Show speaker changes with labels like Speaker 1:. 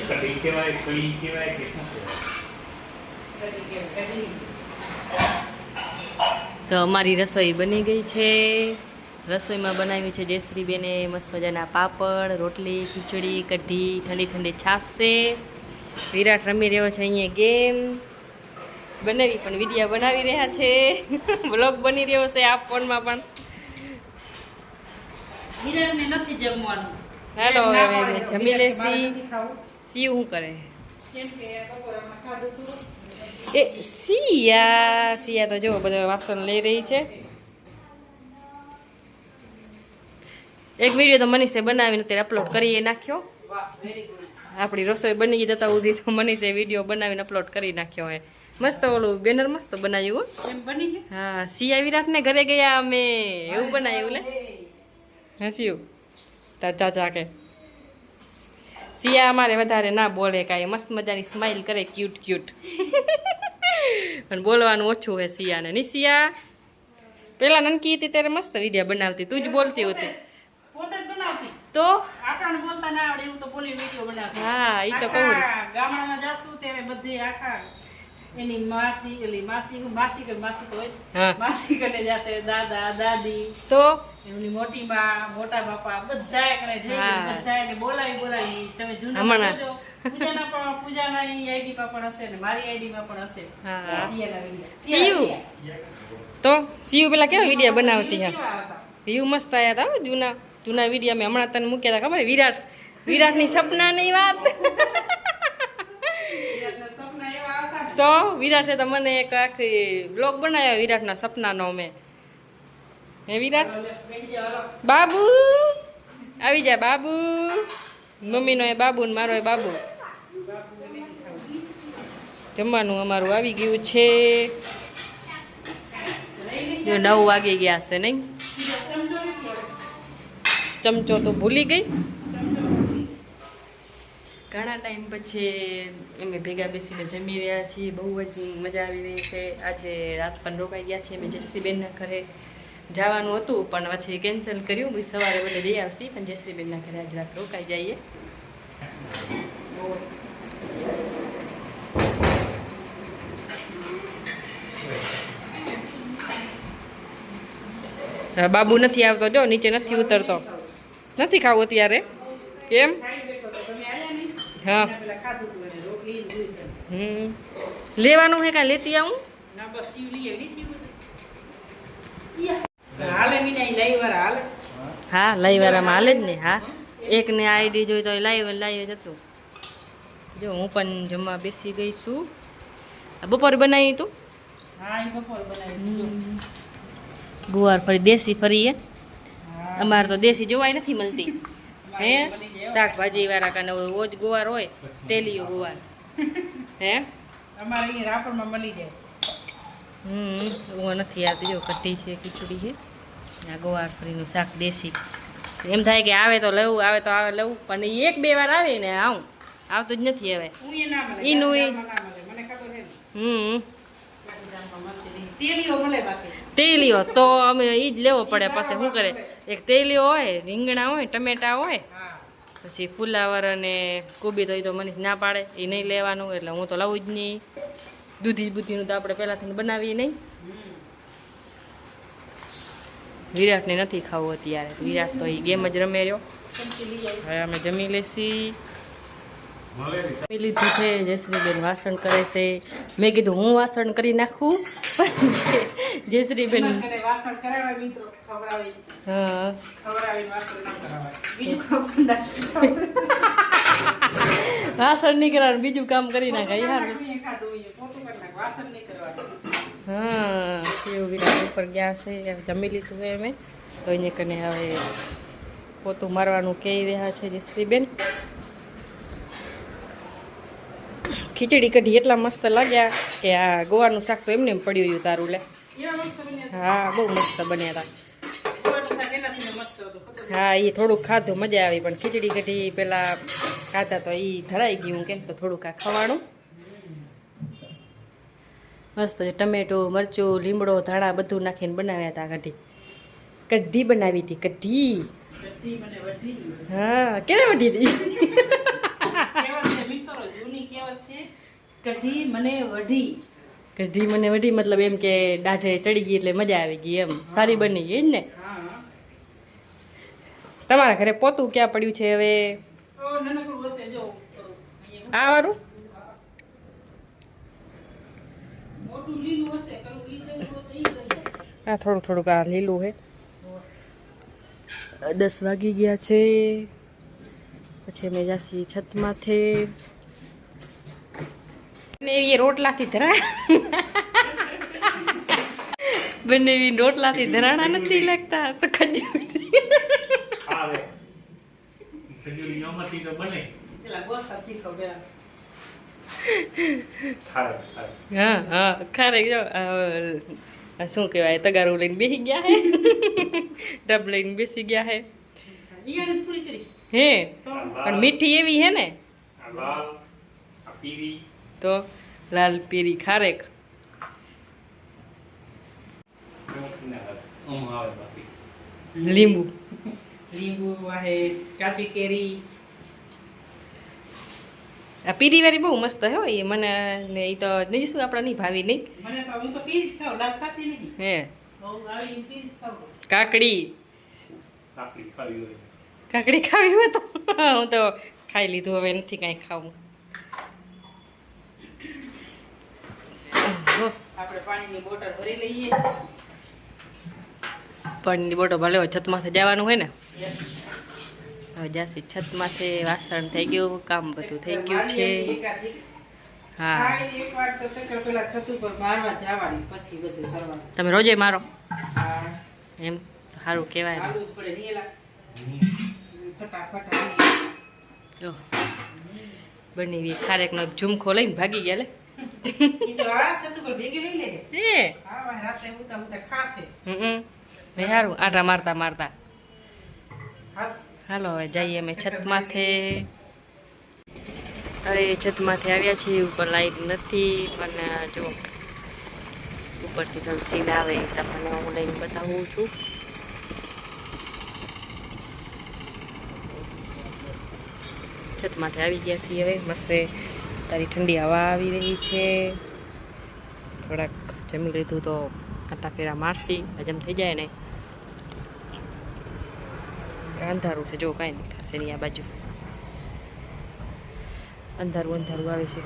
Speaker 1: કઢી કહેવાય, કઢી કહેવાય કે શું કહેવાય?
Speaker 2: તો અમારી રસોઈ બની ગઈ છે. રસોઈમાં બનાવી છે જયશ્રીબેને મસ્ત મજાના પાપડ, રોટલી, ખીચડી, કઢી, ઠંડી ઠંડી છાશ છે. વિરાટ રમી રહ્યો છે અહીંયા ગેમ. બનાવી પણ વિડીયો બનાવી રહ્યા છે. બ્લોગ બની રહ્યો છે આ ફોનમાં પણ.
Speaker 3: વિરાટને નથી જમવાનું.
Speaker 2: હાલો હવે જમી લેશી. સીવ શું કરે?
Speaker 3: કેમ કે બપોરે અમે ખાધું હતું.
Speaker 2: એ સિયા તો જો બધા વાસણ લઈ રહી છે. એક વિડીયો તો મનીષે બનાવીને અત્યારે અપલોડ કરી નાખ્યો.
Speaker 3: વાહ, વેરી ગુડ.
Speaker 2: આપણી રસોઈ બની ગઈ જતા સુધી તો મનીષે વિડીયો બનાવીને અપલોડ કરી નાખ્યો હોય. મસ્ત ઓલું બેનર મસ્ત બનાવ્યું.
Speaker 3: એમ બની ગયું?
Speaker 2: હા, સિયા વિરાટને ઘરે ગયા અમે એવું બનાવ્યું લે. હસ્યું તાર ચાચા કે સિયા અમારે વધારે ના બોલે કાંઈ, મસ્ત મજાની સ્માઈલ કરે, ક્યુટ ક્યુટ. પણ બોલવાનું ઓછું હોય સિયાને. નહીં સિયા? પેલા નનકી હતી ત્યારે મસ્ત વિડીયો બનાવતી, તું જ બોલતી હતી.
Speaker 3: પોતે જ બનાવતી.
Speaker 2: તો
Speaker 3: આટાને બોલતા ના આવડે એવું તો બોલી વિડીયો બનાવતી.
Speaker 2: હા, ઈ તો કહું.
Speaker 3: આખા ગામડામાં જાશું ત્યારે બધે આખા એની માસી તો હોય.
Speaker 2: હા.
Speaker 3: માસી કને જશે, દાદા દાદી,
Speaker 2: તો
Speaker 3: એમની મોટી માં, મોટા બાપા બધા કને જઈ
Speaker 2: હા.
Speaker 3: બધા એને બોલાવી તમે જૂના
Speaker 2: હમણાં.
Speaker 3: જોજો. પૂજાના ઈ આઈડી માં પણ હશે ને મારી આઈડી માં પણ હશે.
Speaker 2: હા.
Speaker 3: સિયાના video.
Speaker 2: સિયુ. તો સિયુ પેલા કેવા વિડીયો બનાવતી હા.
Speaker 3: કેવા હતા?
Speaker 2: વ્યૂ મસ્ત આવ્યા હતા હો, જૂના વિડીયો મેં હમણાં તને મૂક્યા હતા ખબર વિરાટની સપનાની વાત.
Speaker 3: વિરાટના સપના એવા હતા ને.
Speaker 2: તો વિરાટે તો મને એક આખી બ્લોગ બનાવ્યો વિરાટના સપનાનો મેં. હે વિરાટ
Speaker 3: બેસી જાઓ, હાલો.
Speaker 2: બાબુ આવી જાય બાબુ. મમ્મીનો એ બાબુ ને મારો એ બાબુ. જમવાનું અમારું આવી ગયું છે. જો 9 વાગી ગયા છે નહીં? ચમચો તો ભૂલી ગઈ. ઘણા ટાઈમ પછી અમે ભેગા બેસીને જમી રહ્યા છીએ. બહુ જ મજા આવી રહી છે. આજે રાત પણ રોકાઈ ગયા છીએ અમે જયશ્રીબેનના ઘરે. જવાનું હતું પણ પછી કેન્સલ કર્યું. પછી સવારે બધે જઈ આવશે પણ જયશ્રીબેનના ઘરે આજ રાત રોકાઈ જઈએ. બાબુ નથી આવતો, જો નીચે નથી ઉતરતો. નથી ખાવું અત્યારે. કેમ?
Speaker 3: ખાઈ બેઠો તો તમે આયા નહીં?
Speaker 2: હા.
Speaker 3: એના પેલા ખાધું હતું એને રોટલી ને દૂધ.
Speaker 2: લેવાનું હે કાંઈ લેતી આવું?
Speaker 3: ના બસ શિવ લઈએ નહીં શિવ હાલે વિના લઈ વાળા હાલે.
Speaker 2: હા, લાઈવાળામાં હાલે જ ને. હા, એકને આઈડી જોઈ તો લાઈવ જ હતું. જો હું પણ જમવા બેસી ગઈ છું. બપોરે બનાવી તું
Speaker 3: હા એ બપોર બનાવી
Speaker 2: ગુવાર ફરી દેશી ફરી હે.
Speaker 3: હા
Speaker 2: અમારે તો દેશી જોવાય નથી મળતી હે.
Speaker 3: બની જાય.
Speaker 2: શાકભાજી વાળા કાને ઓજ ગુવાર હોય, તેલીયો ગુવાર હે.
Speaker 3: અમારે અહીંયા રાપરમાં મળી જાય.
Speaker 2: હું નથી આવતી. જો કઢી છે, ખીચડી છે, આ ગુવાર ફરીનું શાક દેશી. એમ થાય કે આવે તો લઉં, આવે તો આવે લઉં, પણ ઈ 1-2 વાર આવે ને આવું આવતું જ નથી હવે.
Speaker 3: ઉઈએ ના મળે.
Speaker 2: ઈનું ઈ.
Speaker 3: ગામડામાં ના મળે. મને ખબર છે ને. ગામડામાં મળતી નહીં. તેલીઓ મળે બાકી.
Speaker 2: તેલીયો તો અમે ઈ જ લેવો પડે. પછી શું કરે, એક તેલીયો હોય, રીંગણા હોય, ટમેટા હોય,
Speaker 3: હા
Speaker 2: પછી ફુલાવર અને કોબી તો એ તો મને ના પાડે, એ નહીં લેવાનું. એટલે હું તો લઉં જ નહીં. દૂધી બુધીનું તો આપણે પહેલાંથી બનાવીએ નહીં. વિરાટને નથી ખાવું અત્યારે. વિરાટ તો એ ગેમ જ રમે રહ્યો.
Speaker 3: ચમચી લઈ આવી.
Speaker 2: હવે અમે જમી લેશી. જમી લીધું છે. જયશ્રીબેન વાસણ કરે છે. મેં કીધું હું વાસણ કરી નાખું. જયશ્રીબેન
Speaker 3: ઘરે વાસણ કરાવાય મિત્રો ખવડાવી.
Speaker 2: હા
Speaker 3: ખવડાવીને વાસણ ના કરાવાય. બીજું કામ ના
Speaker 2: વાસણ નહીં કરવાનું, બીજું કામ કરી નાખાય યાર.
Speaker 3: ખાધું હોય પોતું કરી નાખ. વાસણ નહીં કરવાનું.
Speaker 2: હા, શિવ વિરાટ ઉપર ગયા છે. જમી લીધું છે અમે તો એને કને હવે પોતું મારવાનું કહી રહ્યા છે જયશ્રીબેન. ખીચડી કઢી એટલા મસ્ત લાગ્યા કે આ ગોવાનું શાક તો એમને એમ પડ્યું હતું તારું લે.
Speaker 3: એવા મસ્ત બન્યા.
Speaker 2: હા, બહુ મસ્ત બન્યા હતા.
Speaker 3: ગોળનું શાક એનાથી મસ્ત હતું. ખબર
Speaker 2: હા, એ થોડુંક ખાધું, મજા આવી. પણ ખીચડી કઢી પેલા ખાધા તો એ ધરાઈ ગયું કેમ તો થોડુંક આ ખવાણું મસ્ત. ટમેટું, મરચું, લીમડો, ધાણા બધું નાખીને બનાવ્યા હતા કઢી. કઢી બનાવી હતી કઢી.
Speaker 3: બધી મને વધી.
Speaker 2: હા, કેને વઢી હતી?
Speaker 3: કહેવત છે, મીઠું કઢી મને વઢી.
Speaker 2: કઢી મને વઢી મતલબ એમ કે દાઢે ચડી ગઈ એટલે મજા આવી ગઈ એમ, સારી બની ગઈ ને.
Speaker 3: હા.
Speaker 2: તમારા ઘરે પોતું ક્યાં પડ્યું છે હવે?
Speaker 3: ઓ નાનકડું હશે જો.
Speaker 2: આ વાળું
Speaker 3: મોટું લીલું હશે કરું ઈ લેવું હોય તો ઈ લઈ જાય.
Speaker 2: આ થોડું થોડુંક આ લીલું છે. 10 વાગી ગયા છે. પછી અમે જાસી છતમાંથી ને એ રોટલાથી બંને રોટલાથી ધરાણા નથી લાગતા તો
Speaker 1: આવે ખજૂરી નોમાંથી તો બને.
Speaker 3: પેલા ગોળતા શીખો પેલા.
Speaker 1: ખાય ખાય.
Speaker 2: હા હા ખારે જો શું કહેવાય તગારું લઈને બેસી ગયા હે ડબ લઈને બેસી ગયા હે
Speaker 3: ઈ આને પૂરી કરી.
Speaker 2: હે પણ મીઠી એવી હે ને
Speaker 1: આ લાલ આ પીરી
Speaker 2: તો લાલ પીરી ખારેક
Speaker 1: આવે બાકી
Speaker 2: લીંબુ
Speaker 3: લીંબુ વાહે કાચી કેરી.
Speaker 2: આ પીરી વાળી બહુ મસ્ત હે હો એ મને ને એ તો નહીં શું આપણા નહીં ભાવી નહીં
Speaker 3: મને તો હું તો પીર જ ખાઉં લાલ ખાતી નહીં.
Speaker 2: હે
Speaker 3: બહુ આવી પીર જ ખાઉં.
Speaker 2: કાકડી
Speaker 1: કાકડી ખાવી હોય
Speaker 2: કાકડી ખાવી હોય તો હું તો ખાઈ લીધું હવે નથી કાંઈ ખાવું.
Speaker 3: આપણે પાણીની બોટલ ભરી લઈએ.
Speaker 2: પાણીની બોટલ ભલે હોય છતમાંથી જવાનું હોય ને
Speaker 3: Yes.
Speaker 2: હવે જાસી છતમાંથી વાસણ થઈ ગયું કામ બધું થઈ ગયું છે. હા
Speaker 3: ખાઈને એકવાર તો ચક્કર પેલા છત ઉપર મારવા જવાની પછી બધું કરવાનું.
Speaker 2: તમે રોજે મારો
Speaker 3: હા
Speaker 2: એમ સારું કહેવાય ને.
Speaker 3: હાલવું જ પડે નીલા ફટાફટ
Speaker 2: જો બની ખારેકનો ઝુમખો લઈને ભાગી ગયા લે.
Speaker 3: ઈ તો આ છત ઉપર ભેગી લઈ લે.
Speaker 2: હે
Speaker 3: હા વાહ રાતે ઉતા ઉતા ખાશે.
Speaker 2: મેં સારું આટા મારતા મારતા
Speaker 3: હા
Speaker 2: હાલો હવે જઈએ અમે છતમાંથી. અરે છતમાંથી આવ્યા છીએ ઉપર લાઈટ નથી પણ જો ઉપરથી થોડું સીન આવે તમને હું લઈને બતાવું છું. છતમાંથી આવી ગયા છીએ હવે મસ્ત તારી ઠંડી હવા આવી રહી છે. થોડાક જમી લીધું તો આટા ફેરા મારસી હજમ થઈ જાય ને. અંધારું છે જો કાંઈ નહીં થશે નહીં આ બાજુ અંધારું અંધારું આવે છે.